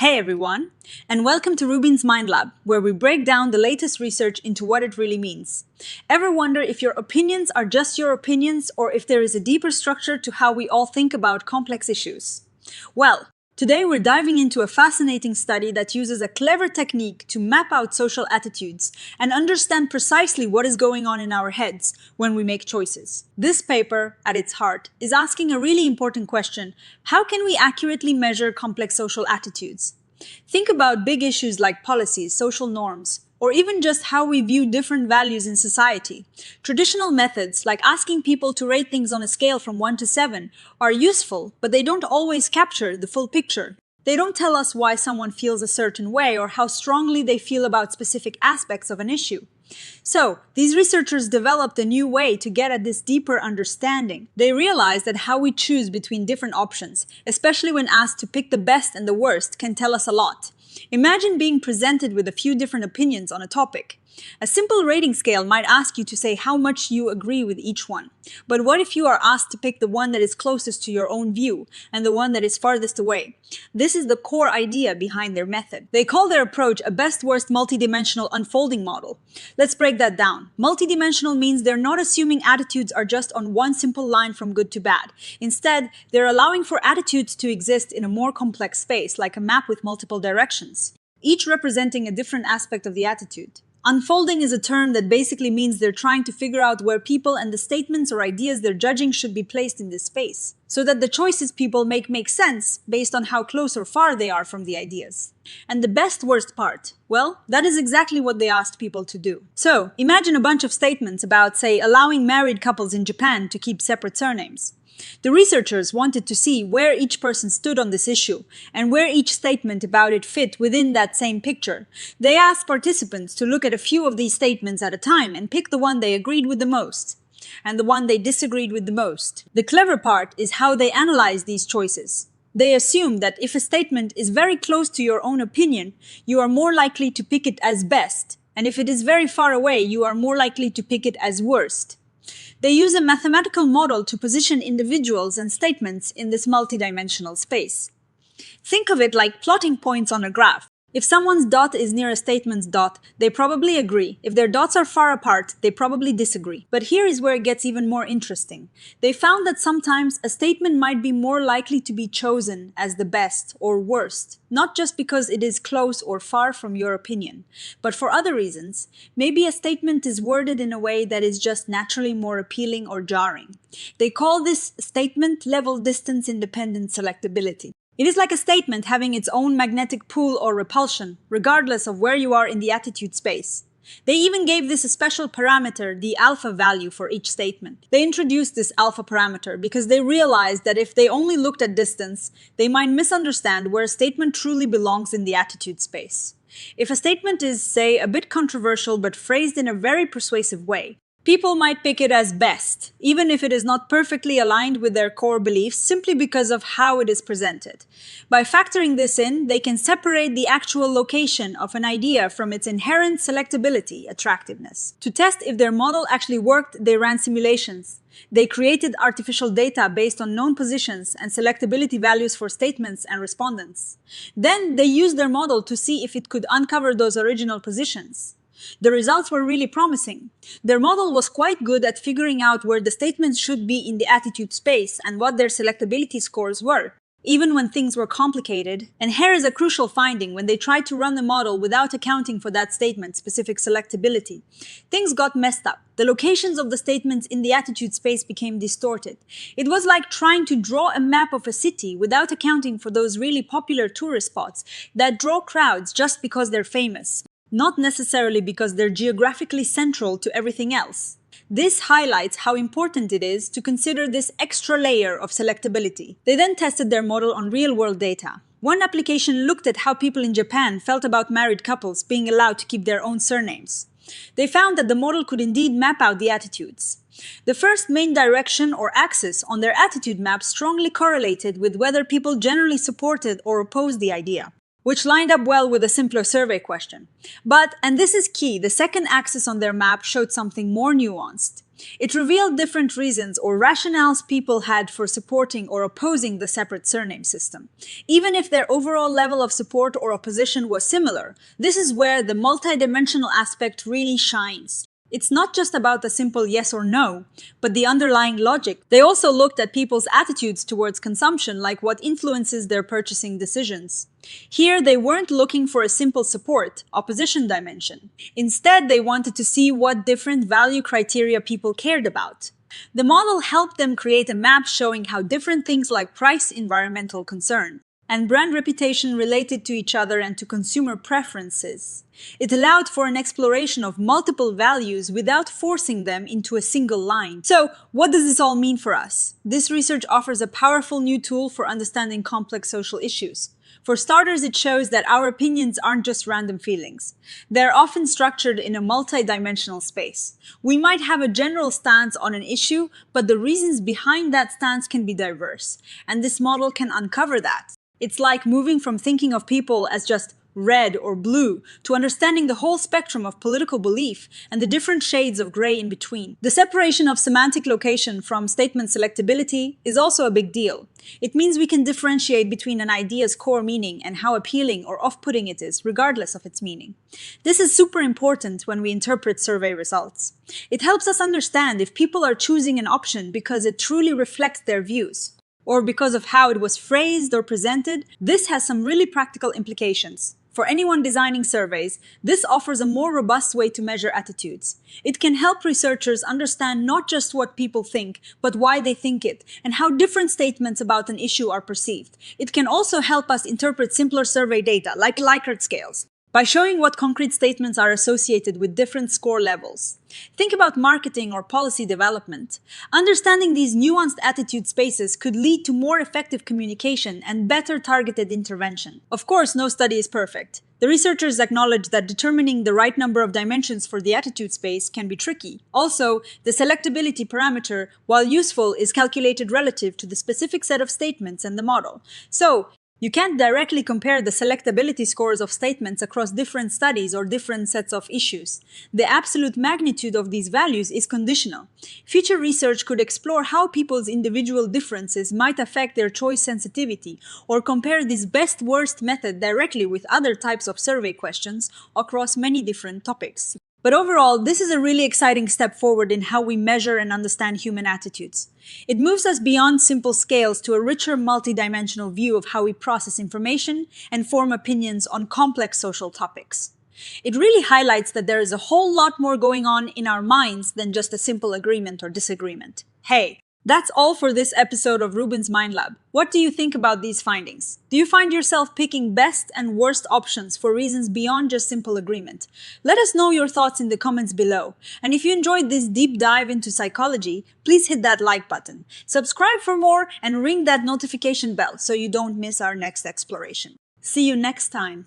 Hey everyone, and welcome to RUBIN'S Mind Lab, where we break down the latest research into what it really means. Ever wonder if your opinions are just your opinions or if there is a deeper structure to how we all think about complex issues? Well, today we're diving into a fascinating study that uses a clever technique to map out social attitudes and understand precisely what is going on in our heads when we make choices. This paper, at its heart, is asking a really important question: how can we accurately measure complex social attitudes? Think about big issues like policies, social norms, or even just how we view different values in society. Traditional methods, like asking people to rate things on a scale from 1 to 7, are useful, but they don't always capture the full picture. They don't tell us why someone feels a certain way or how strongly they feel about specific aspects of an issue. So, these researchers developed a new way to get at this deeper understanding. They realized that how we choose between different options, especially when asked to pick the best and the worst, can tell us a lot. Imagine being presented with a few different opinions on a topic. A simple rating scale might ask you to say how much you agree with each one. But what if you are asked to pick the one that is closest to your own view and the one that is farthest away? This is the core idea behind their method. They call their approach a best-worst multidimensional unfolding model. Let's break that down. Multidimensional means they're not assuming attitudes are just on one simple line from good to bad. Instead, they're allowing for attitudes to exist in a more complex space, like a map with multiple directions, each representing a different aspect of the attitude. Unfolding is a term that basically means they're trying to figure out where people and the statements or ideas they're judging should be placed in this space, so that the choices people make sense based on how close or far they are from the ideas. And the best-worst part? Well, that is exactly what they asked people to do. So, imagine a bunch of statements about, say, allowing married couples in Japan to keep separate surnames. The researchers wanted to see where each person stood on this issue and where each statement about it fit within that same picture. They asked participants to look at a few of these statements at a time and pick the one they agreed with the most and the one they disagreed with the most. The clever part is how they analyze these choices. They assume that if a statement is very close to your own opinion, you are more likely to pick it as best, and if it is very far away, you are more likely to pick it as worst. They use a mathematical model to position individuals and statements in this multidimensional space. Think of it like plotting points on a graph. If someone's dot is near a statement's dot, they probably agree. If their dots are far apart, they probably disagree. But here is where it gets even more interesting. They found that sometimes a statement might be more likely to be chosen as the best or worst, not just because it is close or far from your opinion, but for other reasons. Maybe a statement is worded in a way that is just naturally more appealing or jarring. They call this statement level distance independent selectability. It is like a statement having its own magnetic pull or repulsion, regardless of where you are in the attitude space. They even gave this a special parameter, the alpha value, for each statement. They introduced this alpha parameter because they realized that if they only looked at distance, they might misunderstand where a statement truly belongs in the attitude space. If a statement is, say, a bit controversial but phrased in a very persuasive way, people might pick it as best, even if it is not perfectly aligned with their core beliefs simply because of how it is presented. By factoring this in, they can separate the actual location of an idea from its inherent selectability, attractiveness. To test if their model actually worked, they ran simulations. They created artificial data based on known positions and selectability values for statements and respondents. Then they used their model to see if it could uncover those original positions. The results were really promising. Their model was quite good at figuring out where the statements should be in the attitude space and what their selectability scores were, even when things were complicated. And here is a crucial finding: when they tried to run the model without accounting for that statement's specific selectability, things got messed up. The locations of the statements in the attitude space became distorted. It was like trying to draw a map of a city without accounting for those really popular tourist spots that draw crowds just because they're famous, not necessarily because they're geographically central to everything else. This highlights how important it is to consider this extra layer of selectability. They then tested their model on real-world data. One application looked at how people in Japan felt about married couples being allowed to keep their own surnames. They found that the model could indeed map out the attitudes. The first main direction or axis on their attitude map strongly correlated with whether people generally supported or opposed the idea. which lined up well with a simpler survey question. But, and this is key, the second axis on their map showed something more nuanced. It revealed different reasons or rationales people had for supporting or opposing the separate surname system. Even if their overall level of support or opposition was similar, this is where the multidimensional aspect really shines. It's not just about the simple yes or no, but the underlying logic. They also looked at people's attitudes towards consumption, like what influences their purchasing decisions. Here, they weren't looking for a simple support, opposition dimension. Instead, they wanted to see what different value criteria people cared about. The model helped them create a map showing how different things like price, environmental concern, and brand reputation related to each other and to consumer preferences. It allowed for an exploration of multiple values without forcing them into a single line. So, what does this all mean for us? This research offers a powerful new tool for understanding complex social issues. For starters, it shows that our opinions aren't just random feelings. They're often structured in a multidimensional space. We might have a general stance on an issue, but the reasons behind that stance can be diverse, and this model can uncover that. It's like moving from thinking of people as just red or blue to understanding the whole spectrum of political belief and the different shades of gray in between. The separation of semantic location from statement selectability is also a big deal. It means we can differentiate between an idea's core meaning and how appealing or off-putting it is, regardless of its meaning. This is super important when we interpret survey results. It helps us understand if people are choosing an option because it truly reflects their views, or because of how it was phrased or presented. This has some really practical implications. For anyone designing surveys, this offers a more robust way to measure attitudes. It can help researchers understand not just what people think, but why they think it, and how different statements about an issue are perceived. It can also help us interpret simpler survey data, like Likert scales, by showing what concrete statements are associated with different score levels. Think about marketing or policy development. Understanding these nuanced attitude spaces could lead to more effective communication and better targeted intervention. Of course, no study is perfect. The researchers acknowledge that determining the right number of dimensions for the attitude space can be tricky. Also, the selectability parameter, while useful, is calculated relative to the specific set of statements and the model. So, you can't directly compare the selectability scores of statements across different studies or different sets of issues. The absolute magnitude of these values is conditional. Future research could explore how people's individual differences might affect their choice sensitivity, or compare this best-worst method directly with other types of survey questions across many different topics. But overall, this is a really exciting step forward in how we measure and understand human attitudes. It moves us beyond simple scales to a richer multidimensional view of how we process information and form opinions on complex social topics. It really highlights that there is a whole lot more going on in our minds than just a simple agreement or disagreement. Hey, that's all for this episode of RUBIN'S Mind Lab. What do you think about these findings? Do you find yourself picking best and worst options for reasons beyond just simple agreement? Let us know your thoughts in the comments below. And if you enjoyed this deep dive into psychology, please hit that like button. Subscribe for more and ring that notification bell so you don't miss our next exploration. See you next time.